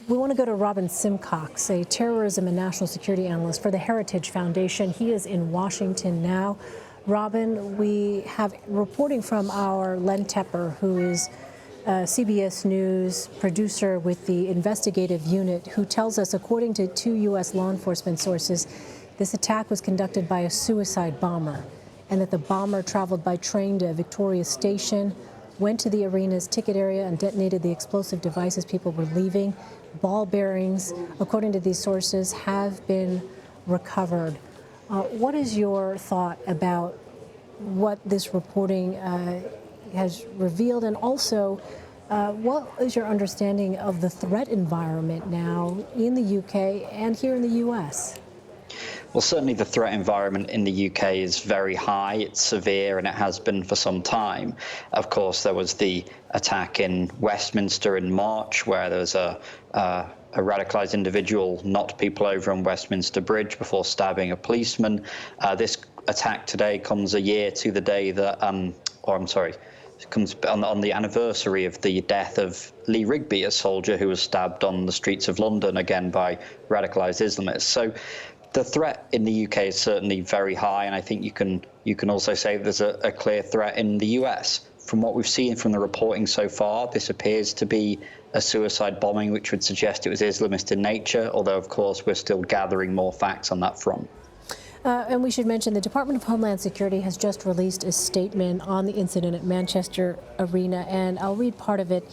We want to go to Robin Simcox, a terrorism and national security analyst for the Heritage Foundation. He is in Washington now. Robin, we have reporting from our Len Tepper, who is CBS News producer with the investigative unit, who tells us, according to two U.S. law enforcement sources, this attack was conducted by a suicide bomber, and that the bomber traveled by train to Victoria Station, went to the arena's ticket area and detonated the explosive devices people were leaving. Ball bearings, according to these sources, have been recovered. What is your thought about what this reporting has revealed, and also what is your understanding of the threat environment now in the UK and here in the US? Well, certainly the threat environment in the UK is very high, it's severe, and it has been for some time. Of course, there was the attack in Westminster in March, where there was a radicalized individual knocked people over on Westminster Bridge before stabbing a policeman. This attack today comes a year to the day that, it comes on the anniversary of the death of Lee Rigby, a soldier who was stabbed on the streets of London, again by radicalized Islamists. So the threat in the UK is certainly very high, and I think you can also say there's a clear threat in the US. From what we've seen from the reporting so far, this appears to be a suicide bombing, which would suggest it was Islamist in nature, although, of course, we're still gathering more facts on that front. And we should mention the Department of Homeland Security has just released a statement on the incident at Manchester Arena, and I'll read part of it.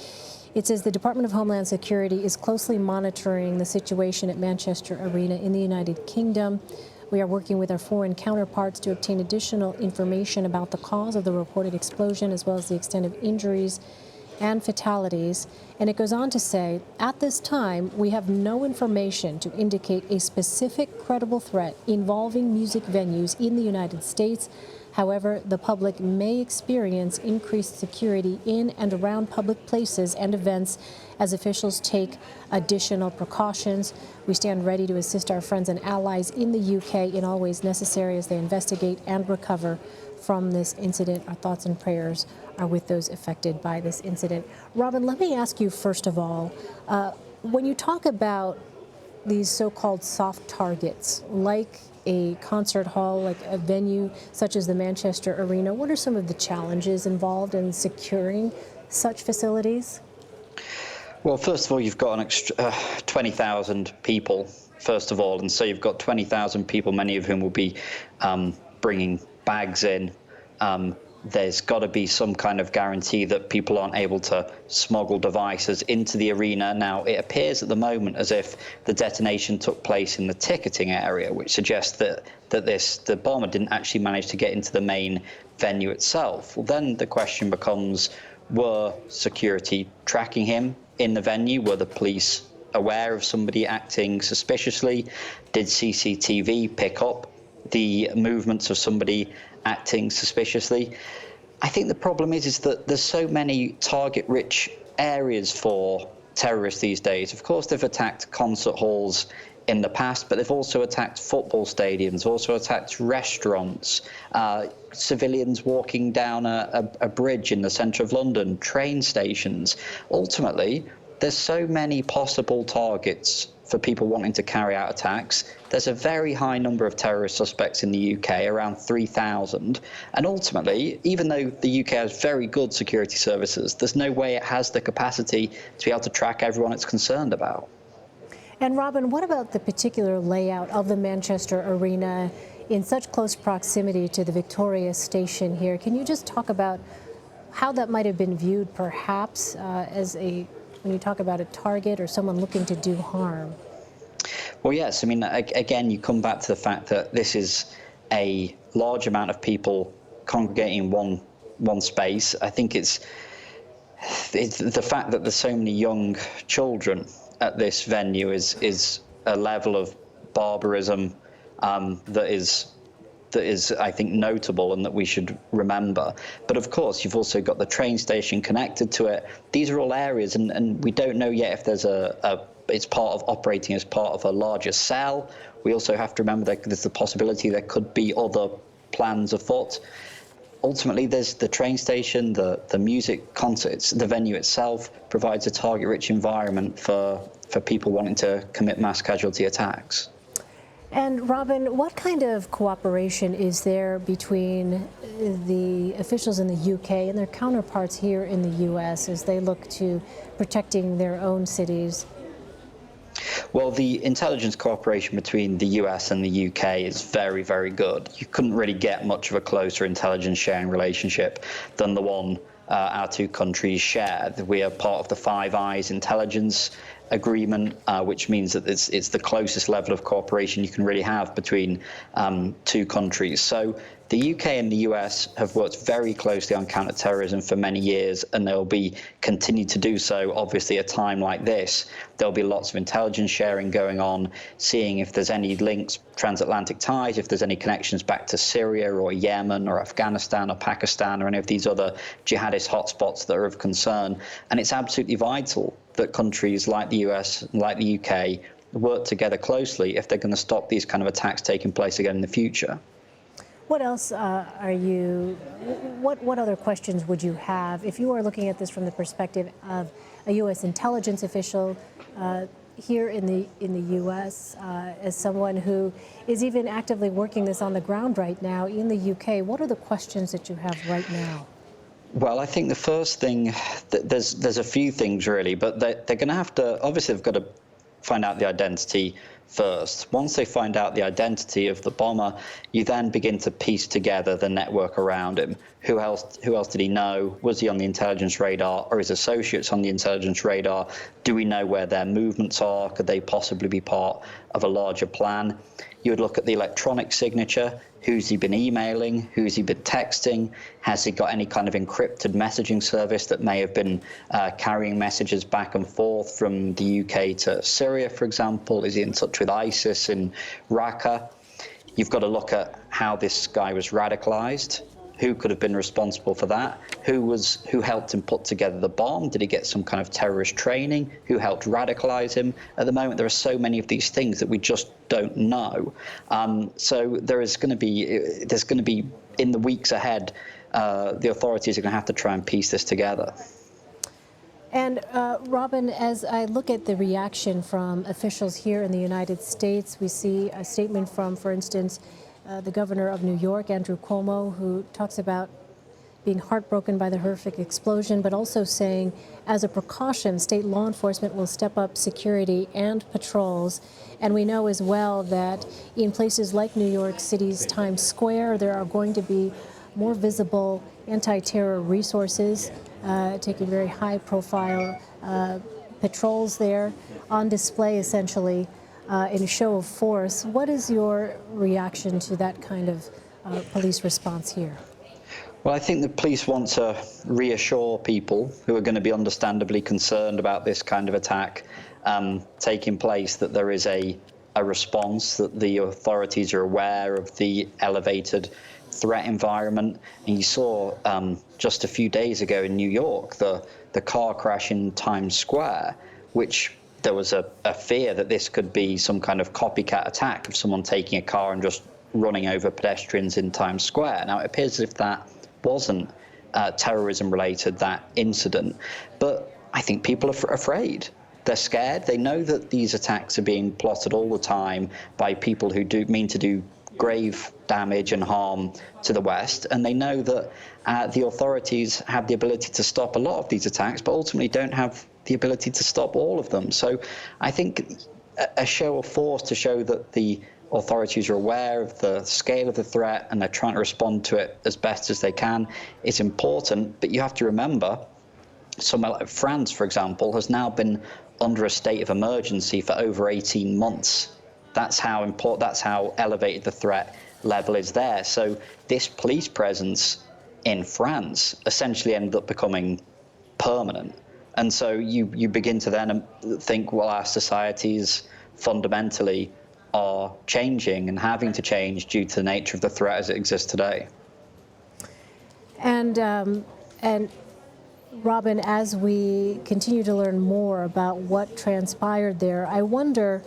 It says the Department of Homeland Security is closely monitoring the situation at Manchester Arena in the United Kingdom. We are working with our foreign counterparts to obtain additional information about the cause of the reported explosion, as well as the extent of injuries and fatalities. And it goes on to say, at this time, we have no information to indicate a specific credible threat involving music venues in the United States. However, the public may experience increased security in and around public places and events as officials take additional precautions. We stand ready to assist our friends and allies in the UK in all ways necessary as they investigate and recover from this incident. Our thoughts and prayers are with those affected by this incident. Robin, let me ask you, first of all, when you talk about these so-called soft targets, like a concert hall, like a venue such as the Manchester Arena, what are some of the challenges involved in securing such facilities? Well, first of all, you've got an extra 20,000 people, first of all, and so you've got 20,000 people, many of whom will be bringing bags in. There's got to be some kind of guarantee that people aren't able to smuggle devices into the arena. Now, it appears at the moment as if the detonation took place in the ticketing area, which suggests that the bomber didn't actually manage to get into the main venue itself. Well, then the question becomes, were security tracking him in the venue? Were the police aware of somebody acting suspiciously? Did CCTV pick up the movements of somebody acting suspiciously? I think the problem is that there's so many target-rich areas for terrorists these days. Of course, they've attacked concert halls in the past, but they've also attacked football stadiums, also attacked restaurants, civilians walking down a bridge in the centre of London, train stations. Ultimately, there's so many possible targets for people wanting to carry out attacks. There's a very high number of terrorist suspects in the UK, around 3,000. And ultimately, even though the UK has very good security services, there's no way it has the capacity to be able to track everyone it's concerned about. And Robin, what about the particular layout of the Manchester Arena in such close proximity to the Victoria Station here? Can you just talk about how that might have been viewed perhaps when you talk about a target or someone looking to do harm? Well, yes. I mean, again, you come back to the fact that this is a large amount of people congregating in one space. I think it's the fact that there's so many young children at this venue is a level of barbarism that is, I think, notable and that we should remember. But of course, you've also got the train station connected to it. These are all areas, and we don't know yet if there's it's part of operating as part of a larger cell. We also have to remember that there's the possibility there could be other plans afoot. Ultimately, there's the train station, the music concerts, the venue itself provides a target-rich environment for for people wanting to commit mass casualty attacks. And Robin, what kind of cooperation is there between the officials in the UK and their counterparts here in the US as they look to protecting their own cities? Well, the intelligence cooperation between the US and the UK is very, very good. You couldn't really get much of a closer intelligence sharing relationship than the one our two countries share. We are part of the Five Eyes intelligence agreement, which means that it's the closest level of cooperation you can really have between two countries. So the UK and the US have worked very closely on counterterrorism for many years, and they'll be continue to do so. Obviously, at a time like this, there'll be lots of intelligence sharing going on, seeing if there's any links, transatlantic ties, if there's any connections back to Syria or Yemen or Afghanistan or Pakistan or any of these other jihadist hotspots that are of concern. And it's absolutely vital that countries like the US and like the UK work together closely if they're going to stop these kind of attacks taking place again in the future. What else what other questions would you have if you are looking at this from the perspective of a U.S. intelligence official here in the U.S., as someone who is even actively working this on the ground right now in the U.K.? What are the questions that you have right now? Well, I think the first thing, there's a few things really, but they're going to have to, obviously they've got to find out the identity first. Once they find out the identity of the bomber, you then begin to piece together the network around him. Who else did he know? Was he on the intelligence radar, or his associates on the intelligence radar? Do we know where their movements are? Could they possibly be part of a larger plan? You would look at the electronic signature. Who's he been emailing? Who's he been texting? Has he got any kind of encrypted messaging service that may have been carrying messages back and forth from the UK to Syria, for example? Is he in touch with ISIS in Raqqa? You've got to look at how this guy was radicalized. Who could have been responsible for that? Who helped him put together the bomb? Did he get some kind of terrorist training? Who helped radicalize him? At the moment, there are so many of these things that we just don't know. So there's going to be in the weeks ahead, the authorities are going to have to try and piece this together. And Robin, as I look at the reaction from officials here in the United States, we see a statement from, for instance, the governor of New York, Andrew Cuomo, who talks about being heartbroken by the horrific explosion, but also saying, as a precaution, state law enforcement will step up security and patrols. And we know as well that in places like New York City's Times Square, there are going to be more visible anti-terror resources, taking very high-profile patrols there on display, essentially, in a show of force. What is your reaction to that kind of police response here? Well, I think the police want to reassure people who are going to be understandably concerned about this kind of attack taking place that there is a response, that the authorities are aware of the elevated threat environment. And you saw just a few days ago in New York, the car crash in Times Square, which there was a fear that this could be some kind of copycat attack of someone taking a car and just running over pedestrians in Times Square. Now, it appears as if that wasn't terrorism related, that incident. But I think people are afraid. They're scared. They know that these attacks are being plotted all the time by people who do mean to do grave damage and harm to the West. And they know that the authorities have the ability to stop a lot of these attacks, but ultimately don't have the ability to stop all of them. So I think a show of force to show that the authorities are aware of the scale of the threat and they're trying to respond to it as best as they can is important. But you have to remember, somewhere like France, for example, has now been under a state of emergency for over 18 months. That's how important, that's how elevated the threat level is there. So this police presence in France essentially ended up becoming permanent. And so you begin to then think, well, our societies fundamentally are changing and having to change due to the nature of the threat as it exists today. And Robin, as we continue to learn more about what transpired there, I wonder,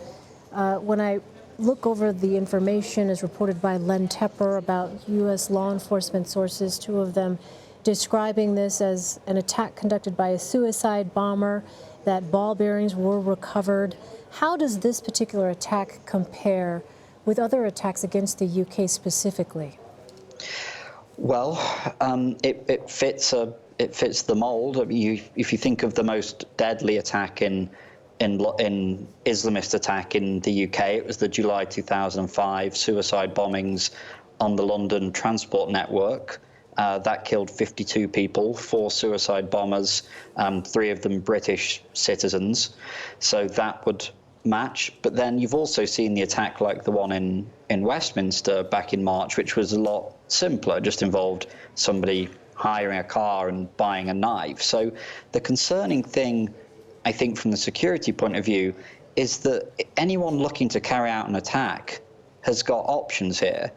when I look over the information as reported by Len Tepper about U.S. law enforcement sources, two of them describing this as an attack conducted by a suicide bomber, that ball bearings were recovered. How does this particular attack compare with other attacks against the UK specifically? Well, it fits the mold. I mean, if you think of the most deadly attack in Islamist attack in the UK, it was the July 2005 suicide bombings on the London transport network. That killed 52 people, 4 suicide bombers, 3 of them British citizens. So that would match. But then you've also seen the attack like the one in Westminster back in March, which was a lot simpler, just involved somebody hiring a car and buying a knife. So the concerning thing, I think, from the security point of view, is that anyone looking to carry out an attack has got options here.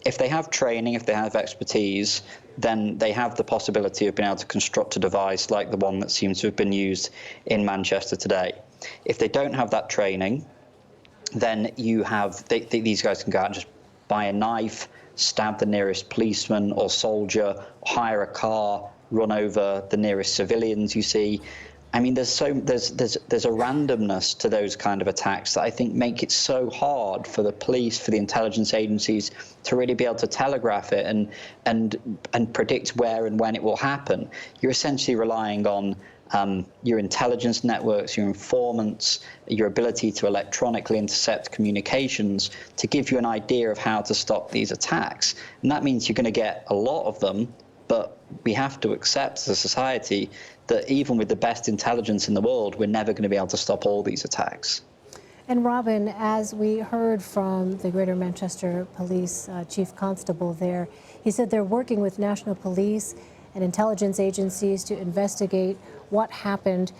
If they have training, if they have expertise, then they have the possibility of being able to construct a device like the one that seems to have been used in Manchester today. If they don't have that training, then you have these guys can go out and just buy a knife, stab the nearest policeman or soldier, hire a car, run over the nearest civilians you see. I mean, there's a randomness to those kind of attacks that I think make it so hard for the police, for the intelligence agencies to really be able to telegraph it and predict where and when it will happen. You're essentially relying on your intelligence networks, your informants, your ability to electronically intercept communications to give you an idea of how to stop these attacks. And that means you're going to get a lot of them, but we have to accept as a society that even with the best intelligence in the world, we're never going to be able to stop all these attacks. And Robin, as we heard from the Greater Manchester Police Chief Constable there, he said they're working with national police and intelligence agencies to investigate what happened.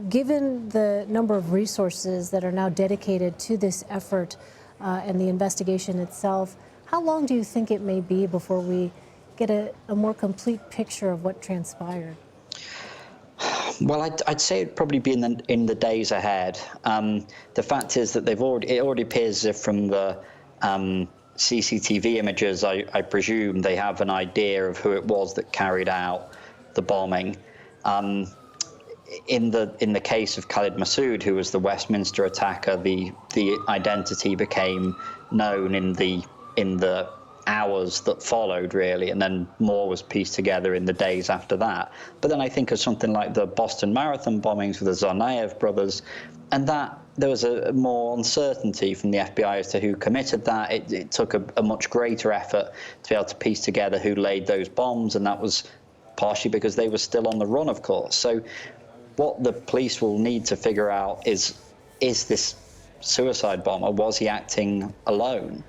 Given the number of resources that are now dedicated to this effort and the investigation itself, how long do you think it may be before we get a more complete picture of what transpired? Well, I'd say it'd probably be in the days ahead. The fact is that it already appears as if from the CCTV images, I presume they have an idea of who it was that carried out the bombing. In the case of Khalid Massoud, who was the Westminster attacker, the identity became known in the hours that followed, really, and then more was pieced together in the days after that. But then I think of something like the Boston Marathon bombings with the Tsarnaev brothers, and that there was a more uncertainty from the FBI as to who committed that. It took a much greater effort to be able to piece together who laid those bombs, and that was partially because they were still on the run, of course. So what the police will need to figure out is this suicide bomber, was he acting alone?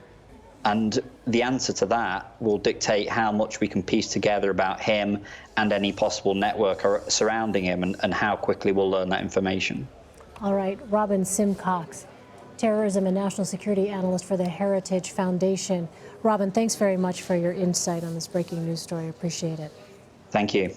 And the answer to that will dictate how much we can piece together about him and any possible network surrounding him, and how quickly we'll learn that information. All right, Robin Simcox, terrorism and national security analyst for the Heritage Foundation. Robin, thanks very much for your insight on this breaking news story. Appreciate it. Thank you.